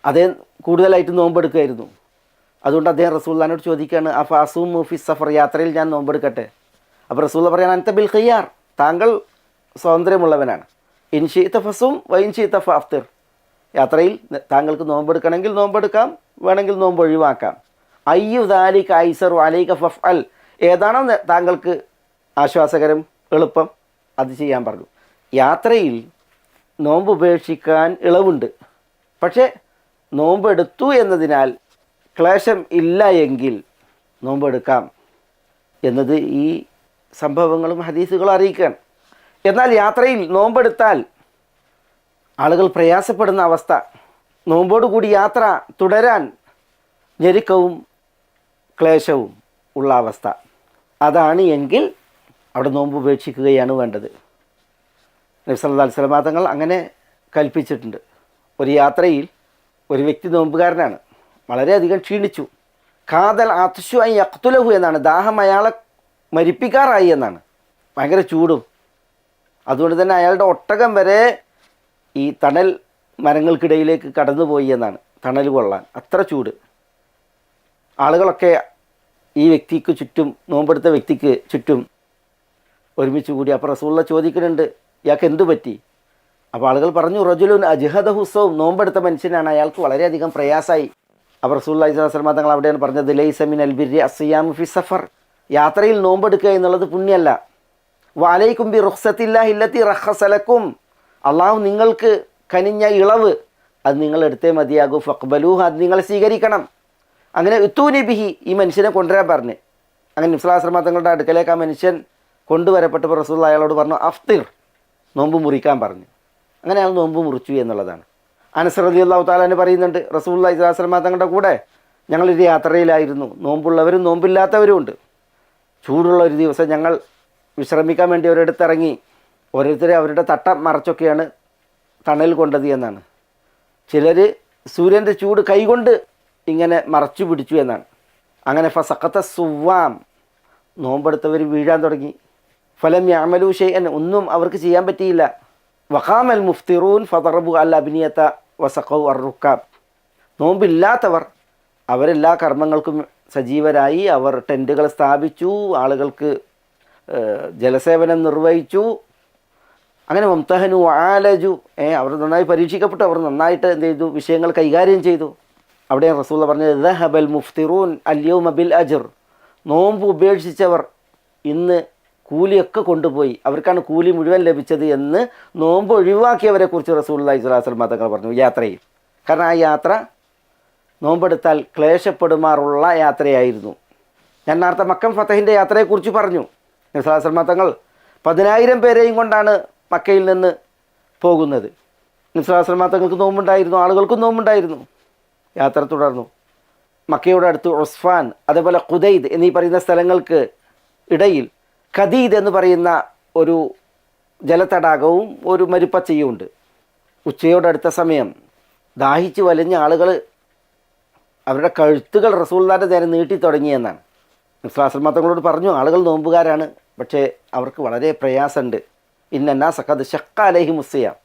അദ്ദേഹം കൂടുതലായിട്ട് നോമ്പെടുക്കുമായിരുന്നു. അതുകൊണ്ട് അദ്ദേഹം റസൂലുള്ളാഹിനോട് ചോദിക്കുകയാണ്, അഫ അസൂമു ഫി സഫർ, യാത്രയിൽ ഞാൻ നോമ്പെടുക്കട്ടെ? അപ്പോൾ റസൂലുള്ള പറയാൻ, അൻത ബിൽ ഖിയാർ, താങ്കൾ സ്വാതന്ത്ര്യമുള്ളവനാണ്. ഇൻ ശിഅത ഫസും വ ഇൻ ശിഅത ഫഅഫ്തിർ, യാത്രയിൽ താങ്കൾക്ക് നോമ്പെടുക്കണമെങ്കിൽ നോമ്പെടുക്കാം, വേണമെങ്കിൽ നോമ്പ് ഒഴിവാക്കാം. അയ്യു ദാലിക ഐസറു അലൈക ഫഫ്അൽ, ഏതാണോ താങ്കൾക്ക് ആശ്വാസകരം എളുപ്പം അത് ചെയ്യാൻ പറഞ്ഞു. യാത്രയിൽ നോമ്പ് ഉപേക്ഷിക്കാൻ ഇളവുണ്ട്, പക്ഷേ നോമ്പെടുത്തു എന്നതിനാൽ ക്ലേശം ഇല്ല എങ്കിൽ നോമ്പെടുക്കാം എന്നത് ഈ സംഭവങ്ങളും ഹദീസുകളും അറിയിക്കുകയാണ്. എന്നാൽ യാത്രയിൽ നോമ്പെടുത്താൽ ആളുകൾ പ്രയാസപ്പെടുന്ന അവസ്ഥ, നോമ്പോടുകൂടി യാത്ര തുടരാൻ ഞെരുക്കവും ക്ലേശവും ഉള്ള അവസ്ഥ, അതാണ് എങ്കിൽ അവിടെ നോമ്പ് ഉപേക്ഷിക്കുകയാണ് വേണ്ടത്. നബി സല്ലല്ലാഹു അലൈഹി വസല്ലം തങ്ങൾ അങ്ങനെ കൽപ്പിച്ചിട്ടുണ്ട്. ഒരു യാത്രയിൽ ഒരു വ്യക്തി നോമ്പുകാരനാണ്, വളരെയധികം ക്ഷീണിച്ചു. കാതൽ ആത്ഷു ഐ യഖ്തുലഹു എന്നാണ്, ദാഹം അയാളെ മരിപ്പിക്കാറായി എന്നാണ്, ഭയങ്കര ചൂടും. അതുകൊണ്ട് തന്നെ അയാളുടെ ഒട്ടകം വരെ ഈ തണൽ മരങ്ങൾക്കിടയിലേക്ക് കടന്നുപോയി എന്നാണ്, തണൽ കൊള്ളാൻ, അത്ര ചൂട്. ആളുകളൊക്കെ ഈ വ്യക്തിക്ക് ചുറ്റും, നോമ്പെടുത്ത വ്യക്തിക്ക് ചുറ്റും ഒരുമിച്ച് കൂടി. അപ്പോൾ റസൂലുള്ള ചോദിക്കുന്നുണ്ട്, ഇയാൾക്ക് എന്തു പറ്റി? അപ്പോൾ ആളുകൾ പറഞ്ഞു, റജുലുൻ അജ്ഹദഹു സൗം, നോമ്പെടുത്ത മനുഷ്യനാണ്, അയാൾക്ക് വളരെയധികം പ്രയാസമായി. അപ്പോൾ റസൂലുള്ളാഹി സ്വല്ലല്ലാഹു അലൈഹി വസല്ലം തങ്ങൾ അവിടെയാണ് പറഞ്ഞത്, ലൈസ മിനൽ ബിർരി അസ്സിയാമു ഫി സഫർ, യാത്രയിൽ നോമ്പെടുക്കുക എന്നുള്ളത് പുണ്യമല്ല. വഅലൈക്കും ബി റുഖ്സത്തില്ലാഹി അല്ലതി റഖസ ലക്കും, അള്ളാഹു നിങ്ങൾക്ക് കനിഞ്ഞ ഇളവ് അത് നിങ്ങൾ എടുത്തേ മതിയാകൂ. ഫഖ്ബലൂഹ, അത് നിങ്ങൾ സ്വീകരിക്കണം. അങ്ങനെ ഉത്തൂനി ബിഹി, ഈ മനുഷ്യനെ കൊണ്ടുവരാൻ പറഞ്ഞ്. അങ്ങനെ നബി സല്ലല്ലാഹു അലൈഹി വസല്ലം തങ്ങളുടെ അടുക്കലേക്ക് ആ മനുഷ്യൻ കൊണ്ടുവരപ്പെട്ടപ്പോൾ റസൂലുള്ള അയാളോട് പറഞ്ഞു, അഫ്തിർ, നോമ്പ് മുറിക്കാൻ പറഞ്ഞു. അങ്ങനെ അയാൾ നോമ്പ് മുറിച്ചു എന്നുള്ളതാണ്. അനസ് റളിയല്ലാഹു തആല അൻഹു പറയുന്നുണ്ട്, റസൂലുള്ളാഹി സ്വല്ലല്ലാഹു അലൈഹി വസല്ലം തങ്ങളുടെ കൂടെ ഞങ്ങളൊരു യാത്രയിലായിരുന്നു, നോമ്പുള്ളവരും നോമ്പില്ലാത്തവരും ഉണ്ട്. ചൂടുള്ള ഒരു ദിവസം ഞങ്ങൾ വിശ്രമിക്കാൻ വേണ്ടി ഒരിടത്തിറങ്ങി, ഓരോരുത്തരെ അവരുടെ തട്ട മറച്ചൊക്കെയാണ് തണൽ കൊണ്ടത് എന്നാണ്. ചിലർ സൂര്യൻ്റെ ചൂട് കൈകൊണ്ട് ഇങ്ങനെ മറച്ചു പിടിച്ചു എന്നാണ്. അങ്ങനെ ഫസഖത സുവാം, നോമ്പെടുത്തവർ വീഴാൻ തുടങ്ങി. ഫലം യഅമലു ഷൈഅൻ, ഒന്നും അവർക്ക് ചെയ്യാൻ പറ്റിയില്ല. വഖാമൽ മുഫ്തിറൂൻ ഫദറബു അൽ അബ്നിയത വസഖു അർറുക്കാബ്, നോമ്പില്ലാത്തവർ അവരെല്ലാ കർമ്മങ്ങൾക്കും സജീവരായി. അവർ ടെൻറ്റുകൾ സ്ഥാപിച്ചു, ആളുകൾക്ക് ജലസേവനം നിർവഹിച്ചു. അങ്ങനെ മുംതഹനു ആലജു, അവർ നന്നായി പരീക്ഷിക്കപ്പെട്ടു, അവർ നന്നായിട്ട് എന്ത് ചെയ്തു, വിഷയങ്ങൾ കൈകാര്യം ചെയ്തു. അവിടെ റസൂൽ പറഞ്ഞത് ദഹബൽ മുഫ്തിറൂൻ അൽയൗമ ബിൽ അജ്ർ, നോമ്പ് ഉപേക്ഷിച്ചവർ ഇന്ന് കൂലിയൊക്കെ കൊണ്ടുപോയി, അവർക്കാണ് കൂലി മുഴുവൻ ലഭിച്ചത് എന്ന് നോമ്പ് ഒഴിവാക്കിയവരെ കുറിച്ച് റസൂലുള്ളാഹി സ്വല്ലല്ലാഹു അലൈഹി വസല്ലം തങ്ങൾ പറഞ്ഞു യാത്രയിൽ. കാരണം ആ യാത്ര നോമ്പെടുത്താൽ ക്ലേശപ്പെടുമാറുള്ള യാത്രയായിരുന്നു. ഞാൻ നേരത്തെ മക്കം ഫതഹിൻ്റെ യാത്രയെക്കുറിച്ച് പറഞ്ഞു. നബി സ്വല്ലല്ലാഹു അലൈഹി വസല്ലം തങ്ങൾ 10,000 പേരെയും കൊണ്ടാണ് മക്കയിൽ നിന്ന് പോകുന്നത്. നബി സ്വല്ലല്ലാഹു അലൈഹി വസല്ലം തങ്ങൾക്ക് നോമ്പുണ്ടായിരുന്നു, ആളുകൾക്കും നോമ്പുണ്ടായിരുന്നു. യാത്ര തുടർന്നു. മക്കയുടെ അടുത്ത് ഉസ്ഫാൻ, അതേപോലെ ഖുദൈദ് എന്നീ പറയുന്ന സ്ഥലങ്ങൾക്ക് ഇടയിൽ ഖദീദ് എന്ന് പറയുന്ന ഒരു ജലതടാകവും ഒരു മരുപ്പച്ചയും ഉണ്ട്. ഉച്ചയോടടുത്ത സമയം ദാഹിച്ച് വലഞ്ഞ ആളുകൾ അവരുടെ കഴുത്തുകൾ റസൂലുള്ളാഹിന്റെ നേരെ നീട്ടി തുടങ്ങിയെന്നാണ്. നബി തങ്ങളോട് പറഞ്ഞു, ആളുകൾ നോമ്പുകാരാണ്, പക്ഷേ അവർക്ക് വളരെ പ്രയാസമുണ്ട്. ഇന്നന്നാസ് ഖദ് ശഖ്ക അലൈഹിമുസ് സിയാം.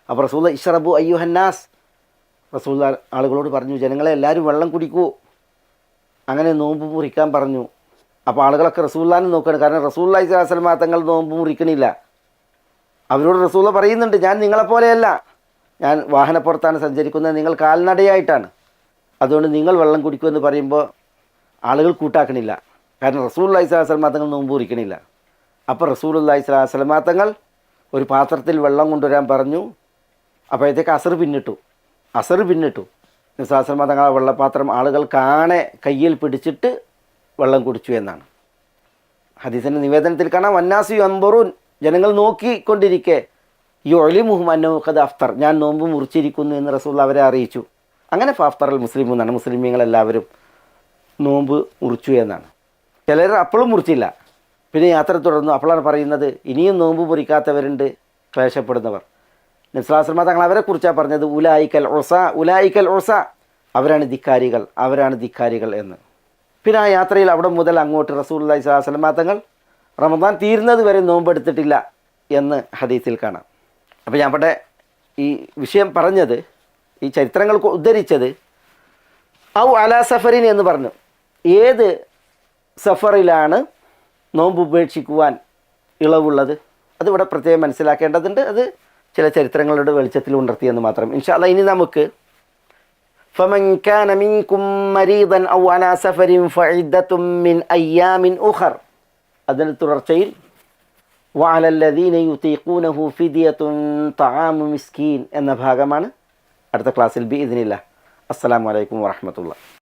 അപ്പോൾ റസൂൽ ഇശ്റബു അയ്യുഹന്നാസ്, റസൂൽ ആളുകളോട് പറഞ്ഞു, ജനങ്ങളെ എല്ലാവരും വെള്ളം കുടിക്കൂ. അങ്ങനെ നോമ്പ് മുറിക്കാൻ പറഞ്ഞു. അപ്പോൾ ആളുകളൊക്കെ റസൂലുള്ളാഹിനെ നോക്കുകയാണ്. കാരണം റസൂലുള്ളാഹി സ്വല്ലല്ലാഹു അലൈഹി വസല്ലം തങ്ങൾ നോമ്പ് മുറിക്കണില്ല. അവരോട് റസൂൽ പറയുന്നുണ്ട്, ഞാൻ നിങ്ങളെപ്പോലെയല്ല, ഞാൻ വാഹനപ്പുറത്താണ് സഞ്ചരിക്കുന്നത്, നിങ്ങൾ കാൽനടയായിട്ടാണ്, അതുകൊണ്ട് നിങ്ങൾ വെള്ളം കുടിക്കുമെന്ന് പറയുമ്പോൾ ആളുകൾ കൂട്ടാക്കണില്ല. കാരണം റസൂലുള്ളാഹി സ്വല്ലല്ലാഹു അലൈഹി വസല്ലം തങ്ങൾ നോമ്പ് മുറിക്കണില്ല. അപ്പോൾ റസൂലുള്ളാഹി സ്വല്ലല്ലാഹു അലൈഹി വസല്ലം തങ്ങൾ ഒരു പാത്രത്തിൽ വെള്ളം കൊണ്ടുവരാൻ പറഞ്ഞു. അപ്പോഴത്തേക്ക് അസർ പിന്നിട്ടു. നബി സ്വല്ലല്ലാഹു അലൈഹി വസല്ലം തങ്ങൾ ആ വെള്ളപ്പാത്രം ആളുകൾ കാണെ കയ്യിൽ പിടിച്ചിട്ട് വെള്ളം കുടിച്ചു എന്നാണ് ഹദീസിൻ്റെ നിവേദനത്തിൽ കാണാം. വന്നാസു യൻദുറൂൻ, ജനങ്ങൾ നോക്കിക്കൊണ്ടിരിക്കെ യുഅ്ലിമുഹും അന്നഹു ഖദ് അഫ്തർ, ഞാൻ നോമ്പ് മുറിച്ചിരിക്കുന്നു എന്ന് റസൂൽ അവരെ അറിയിച്ചു. അങ്ങനെ ഫാഫ്തറൽ മുസ്ലിമൂൻ എന്നാണ്, മുസ്ലിമീങ്ങളെല്ലാവരും നോമ്പ് മുറിച്ചു എന്നാണ്. ചിലർ അപ്പോഴും മുറിച്ചില്ല. പിന്നെ യാത്ര തുടർന്നു. അപ്പോഴാണ് പറയുന്നത്, ഇനിയും നോമ്പ് മുറിക്കാത്തവരുണ്ട്, ക്ലേശപ്പെടുന്നവർ. നബി സ്വല്ലല്ലാഹു അലൈഹി വസല്ലം തങ്ങൾ അവരെ കുറിച്ചാണ് പറഞ്ഞത്, ഉലായിക്കൽ ഉസ, അവരാണ് ധിക്കാരികൾ, അവരാണ് ധിക്കാരികൾ എന്ന്. പിന്നെ ആ യാത്രയിൽ അവിടെ മുതൽ അങ്ങോട്ട് റസൂലുള്ളാഹി സ്വല്ലല്ലാഹു അലൈഹി വസല്ലം തങ്ങൾ റമദാൻ തീരുന്നത് വരെ നോമ്പെടുത്തിട്ടില്ല എന്ന് ഹദീസിൽ കാണാം. അപ്പോൾ ഞാൻ ഇവിടെ ഈ വിഷയം പറഞ്ഞത്, ഈ ചരിത്രങ്ങൾ ഉദ്ധരിച്ചത് ഔ അലാ സഫറിൻ എന്ന് പറഞ്ഞു. ഏത് സഫറിലാണ് നോമ്പ് ഉപേക്ഷിക്കുവാൻ ഇളവുള്ളത്, അതിവിടെ പ്രത്യേകം മനസ്സിലാക്കേണ്ടതുണ്ട്. അത് ചില ചരിത്രങ്ങളുടെ വെളിച്ചത്തിൽ ഉണർത്തിയെന്ന് മാത്രം. ഇൻഷാ അല്ലാഹ് ഇനി നമുക്ക് فمن كان منكم مريضا أو على سفر فعدة من أيام أخر, അതിന് തുടർച്ചയിൽ وعلى الذين يطيقونه فدية طعام مسكين എന്ന ഭാഗമാണ് അടുത്ത ക്ലാസ്സിൽ ബിഇذن الله. അസ്സലാമു അലൈക്കും വറഹ്മത്തുള്ളാഹി.